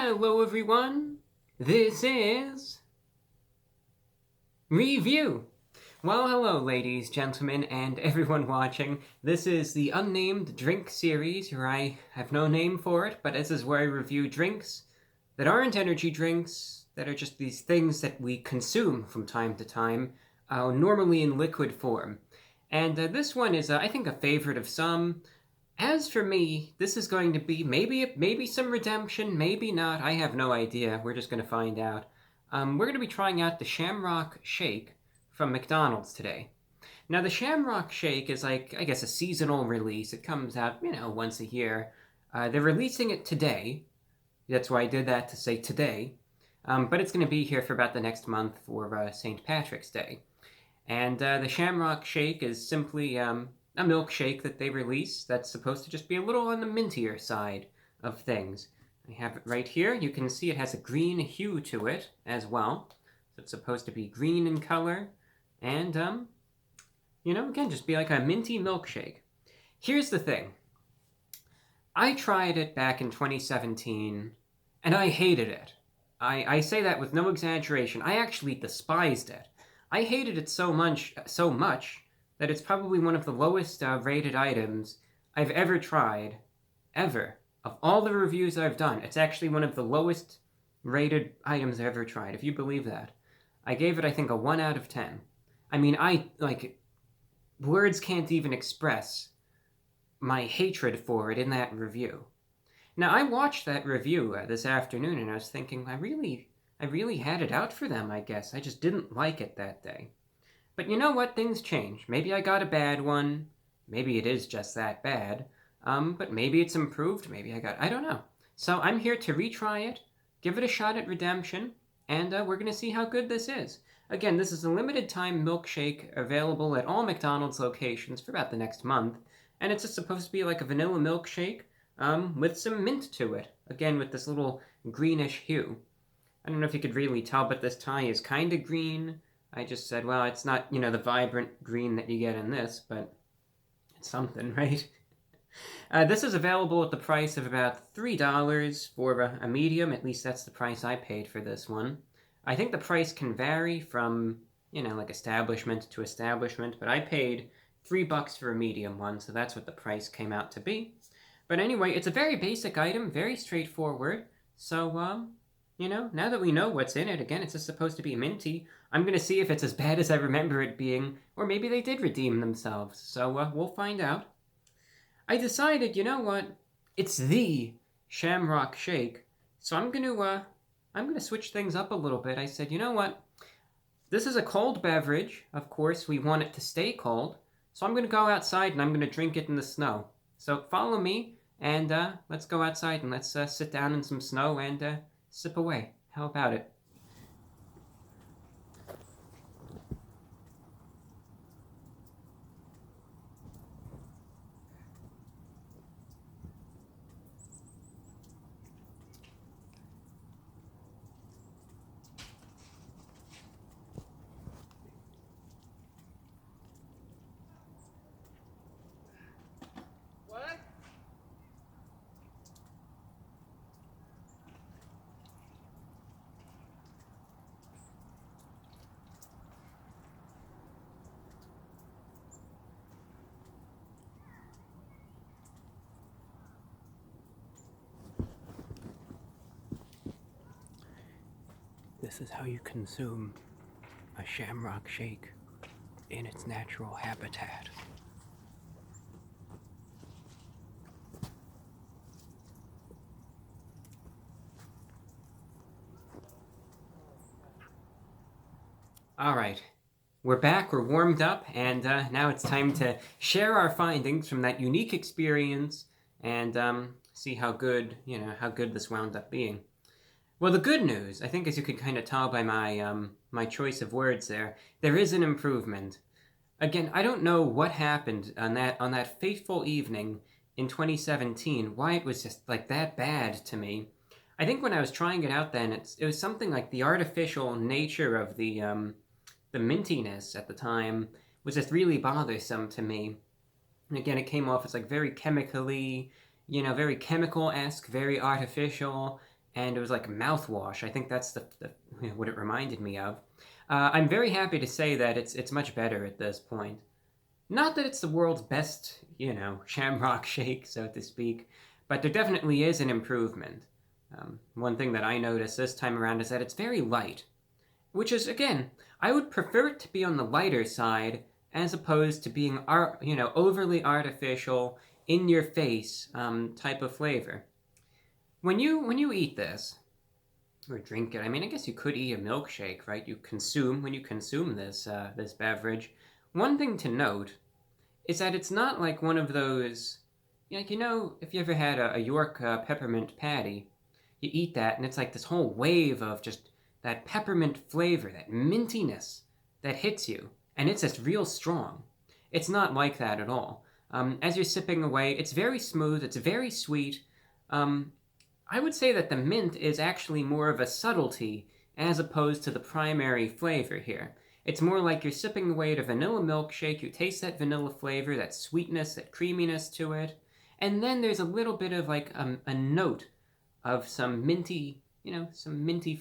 Hello everyone, this is Review. Well, hello ladies, gentlemen, and everyone watching. This is the unnamed drink series where I have no name for it, but this is where I review drinks that aren't energy drinks, that are just these things that we consume from time to time, normally in liquid form. And this one is, I think, a favorite of some. As for me, this is going to be maybe some redemption, maybe not. I have no idea. We're just going to find out. We're going to be trying out the Shamrock Shake from McDonald's today. Now, the Shamrock Shake is like, I guess, a seasonal release. It comes out, once a year. They're releasing it today. That's why I did that, to say today. But it's going to be here for about the next month for St. Patrick's Day. And the Shamrock Shake is simply a milkshake that they release that's supposed to just be a little on the mintier side of things. I have it right here. You can see it has a green hue to it as well. So it's supposed to be green in color. And, again, just be like a minty milkshake. Here's the thing. I tried it back in 2017, and I hated it. I say that with no exaggeration. I actually despised it. I hated it so much that it's probably one of the lowest rated items I've ever tried, ever. Of all the reviews I've done, it's actually one of the lowest rated items I've ever tried, if you believe that. I gave it, I think, a 1 out of 10. I mean, words can't even express my hatred for it in that review. Now, I watched that review this afternoon, and I was thinking, I really had it out for them, I guess. I just didn't like it that day. But you know what? Things change. Maybe I got a bad one. Maybe it is just that bad. But maybe it's improved. Maybe I don't know. So I'm here to retry it, give it a shot at redemption, and we're going to see how good this is. Again, this is a limited time milkshake available at all McDonald's locations for about the next month. And it's just supposed to be like a vanilla milkshake with some mint to it. Again, with this little greenish hue. I don't know if you could really tell, but this tie is kind of green. I just said, well, it's not, the vibrant green that you get in this, but it's something, right? This is available at the price of about $3 for a medium. At least that's the price I paid for this one. I think the price can vary from, like establishment to establishment, but I paid $3 for a medium one, so that's what the price came out to be. But anyway, it's a very basic item, very straightforward. So, now that we know what's in it, again, it's just supposed to be minty. I'm going to see if it's as bad as I remember it being, or maybe they did redeem themselves. So we'll find out. I decided, you know what? It's the Shamrock Shake. So I'm going to switch things up a little bit. I said, you know what? This is a cold beverage. Of course, we want it to stay cold. So I'm going to go outside and I'm going to drink it in the snow. So follow me and let's go outside and let's sit down in some snow and sip away. How about it? What? This is how you consume a Shamrock Shake in its natural habitat. Alright, we're back, we're warmed up, and now it's time to share our findings from that unique experience and see how good this wound up being. Well, the good news, I think, as you could kind of tell by my choice of words there is an improvement. Again, I don't know what happened on that fateful evening in 2017, why it was just like that bad to me. I think when I was trying it out then, it was something like the artificial nature of the mintiness at the time was just really bothersome to me. And again, it came off as like very chemically, very chemical-esque, very artificial. and it was like a mouthwash. I think that's what it reminded me of. I'm very happy to say that it's much better at this point. Not that it's the world's best, Shamrock Shake, so to speak, but there definitely is an improvement. One thing that I noticed this time around is that it's very light, which is, again, I would prefer it to be on the lighter side as opposed to being, overly artificial, in your face type of flavor. When you eat this or drink it, I mean, I guess you could eat a milkshake, right? When you consume this beverage. One thing to note is that it's not like one of those, if you ever had a York peppermint patty, you eat that and it's like this whole wave of just that peppermint flavor, that mintiness that hits you, and it's just real strong. It's not like that at all. As you're sipping away, it's very smooth, it's very sweet. I would say that the mint is actually more of a subtlety as opposed to the primary flavor here. It's more like you're sipping away at a vanilla milkshake, you taste that vanilla flavor, that sweetness, that creaminess to it, and then there's a little bit of like a note of some minty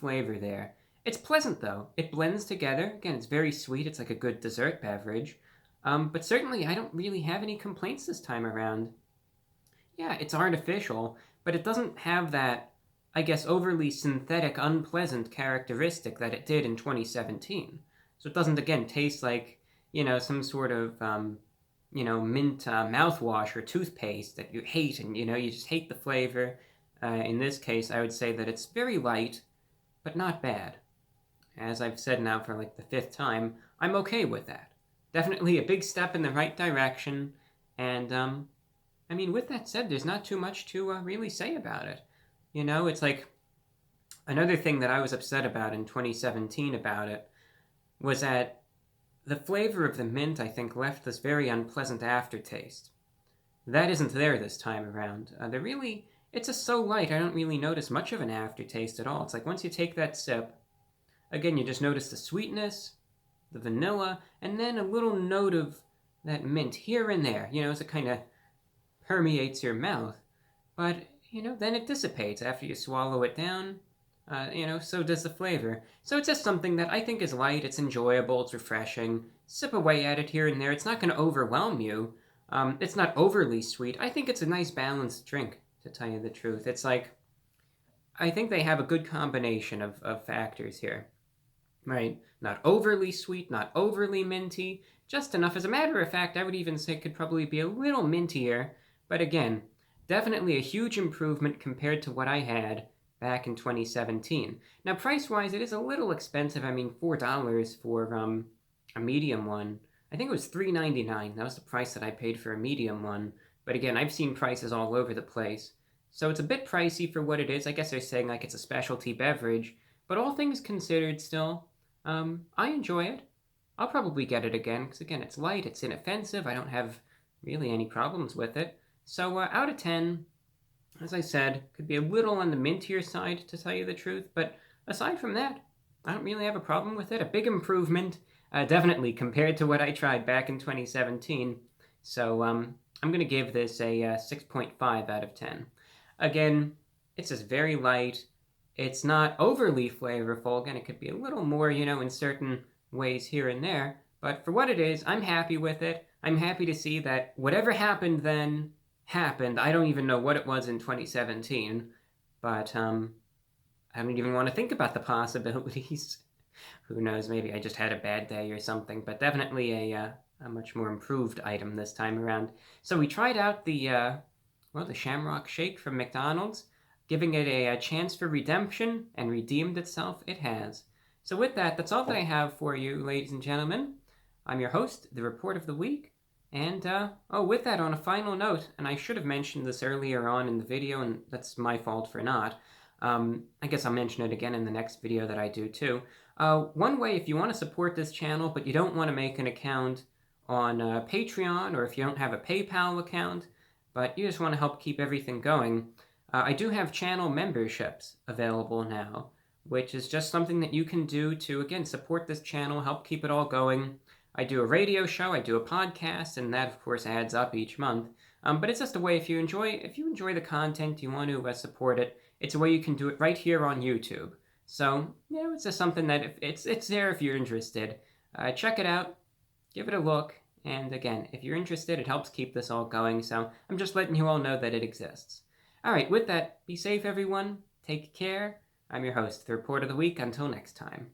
flavor there. It's pleasant though. It blends together. Again, it's very sweet. It's like a good dessert beverage. But certainly I don't really have any complaints this time around. Yeah, it's artificial, but it doesn't have that, I guess, overly synthetic, unpleasant characteristic that it did in 2017. So it doesn't, again, taste like, some sort of, mint mouthwash or toothpaste that you hate and, you just hate the flavor. In this case, I would say that it's very light, but not bad. As I've said now for like the 5th time, I'm okay with that. Definitely a big step in the right direction, and, with that said, there's not too much to really say about it. It's like, another thing that I was upset about in 2017 about it was that the flavor of the mint, I think, left this very unpleasant aftertaste. That isn't there this time around. It's just so light, I don't really notice much of an aftertaste at all. It's like once you take that sip, again, you just notice the sweetness, the vanilla, and then a little note of that mint here and there, as it kind of permeates your mouth. But, then it dissipates after you swallow it down. So does the flavor. So it's just something that I think is light, it's enjoyable, it's refreshing. Sip away at it here and there. It's not going to overwhelm you. It's not overly sweet. I think it's a nice balanced drink, to tell you the truth. It's like, I think they have a good combination of factors here. Right? Not overly sweet, not overly minty, just enough. As a matter of fact, I would even say it could probably be a little mintier. But again, definitely a huge improvement compared to what I had back in 2017. Now, price-wise, it is a little expensive. $4 for a medium one. I think it was $3.99. That was the price that I paid for a medium one. But again, I've seen prices all over the place. So it's a bit pricey for what it is. I guess they're saying like it's a specialty beverage. But all things considered still, I enjoy it. I'll probably get it again, because again, it's light, it's inoffensive. I don't have really any problems with it. So out of 10, as I said, could be a little on the mintier side, to tell you the truth. But aside from that, I don't really have a problem with it. A big improvement, definitely, compared to what I tried back in 2017. So I'm going to give this a 6.5 out of 10. Again, it's just very light. It's not overly flavorful. Again, it could be a little more, in certain ways here and there. But for what it is, I'm happy with it. I'm happy to see that whatever happened then happened. I don't even know what it was in 2017. But I don't even want to think about the possibilities. Who knows, maybe I just had a bad day or something. But definitely a much more improved item this time around. So we tried out the Shamrock Shake from McDonald's, giving it a chance for redemption, and redeemed itself it has. So with that, that's all that I have for you, ladies and gentlemen. I'm your host, the Report of the Week, and with that, on a final note, and I should have mentioned this earlier on in the video, and that's my fault for not. I guess I'll mention it again in the next video that I do too. One way, if you want to support this channel, but you don't want to make an account on Patreon, or if you don't have a PayPal account, but you just want to help keep everything going, I do have channel memberships available now, which is just something that you can do to, again, support this channel, help keep it all going. I do a radio show, I do a podcast, and that, of course, adds up each month. But it's just a way, if you enjoy the content, you want to support it, it's a way you can do it right here on YouTube. So, it's just something that if it's there if you're interested. Check it out, give it a look, and again, if you're interested, it helps keep this all going, so I'm just letting you all know that it exists. Alright, with that, be safe everyone, take care. I'm your host, The Report of the Week. Until next time.